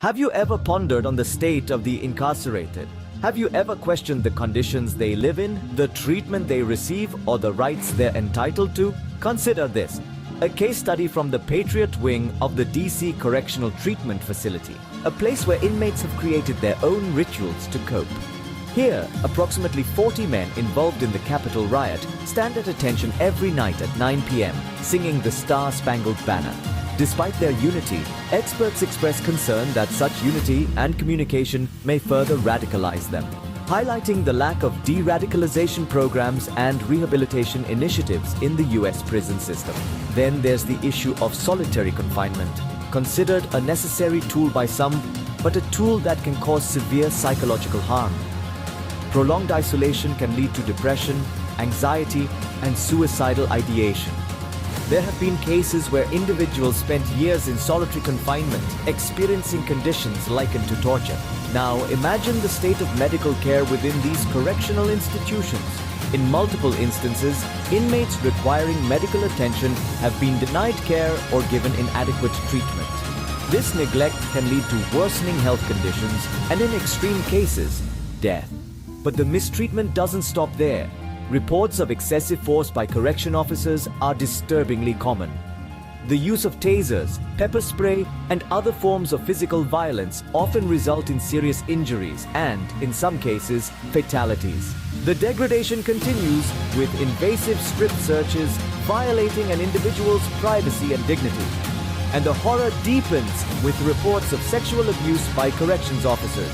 Have you ever pondered on the state of the incarcerated? Have you ever questioned the conditions they live in, the treatment they receive, or the rights they're entitled to? Consider this: a case study from the Patriot Wing of the DC Correctional Treatment Facility, a place where inmates have created their own rituals to cope. Here, approximately 40 men involved in the Capitol riot stand at attention every night at 9 p.m., singing the Star-Spangled Banner. Despite their unity, experts express concern that such unity and communication may further radicalize them, highlighting the lack of de-radicalization programs and rehabilitation initiatives in the US prison system. Then there's the issue of solitary confinement, considered a necessary tool by some, but a tool that can cause severe psychological harm. Prolonged isolation can lead to depression, anxiety, and suicidal ideation. There have been cases where individuals spent years in solitary confinement, experiencing conditions likened to torture. Now, imagine the state of medical care within these correctional institutions. In multiple instances, inmates requiring medical attention have been denied care or given inadequate treatment. This neglect can lead to worsening health conditions and, in extreme cases, death. But the mistreatment doesn't stop there. Reports of excessive force by correction officers are disturbingly common. The use of tasers, pepper spray, and other forms of physical violence often result in serious injuries and, in some cases, fatalities. The degradation continues with invasive strip searches violating an individual's privacy and dignity. And the horror deepens with reports of sexual abuse by corrections officers,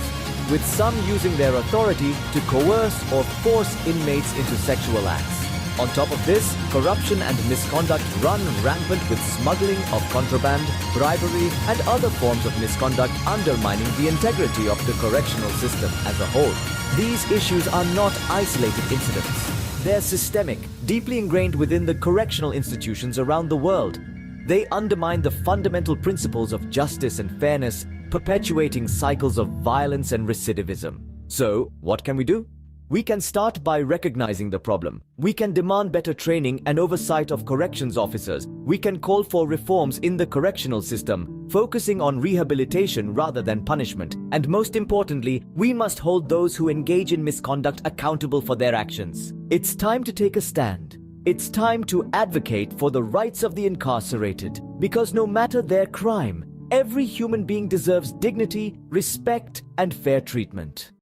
with some using their authority to coerce or force inmates into sexual acts. On top of this, corruption and misconduct run rampant, with smuggling of contraband, bribery, and other forms of misconduct undermining the integrity of the correctional system as a whole. These issues are not isolated incidents. They're systemic, deeply ingrained within the correctional institutions around the world. They undermine the fundamental principles of justice and fairness, perpetuating cycles of violence and recidivism. So, what can we do? We can start by recognizing the problem. We can demand better training and oversight of corrections officers. We can call for reforms in the correctional system, focusing on rehabilitation rather than punishment. And most importantly, we must hold those who engage in misconduct accountable for their actions. It's time to take a stand. It's time to advocate for the rights of the incarcerated, because no matter their crime, every human being deserves dignity, respect, and fair treatment.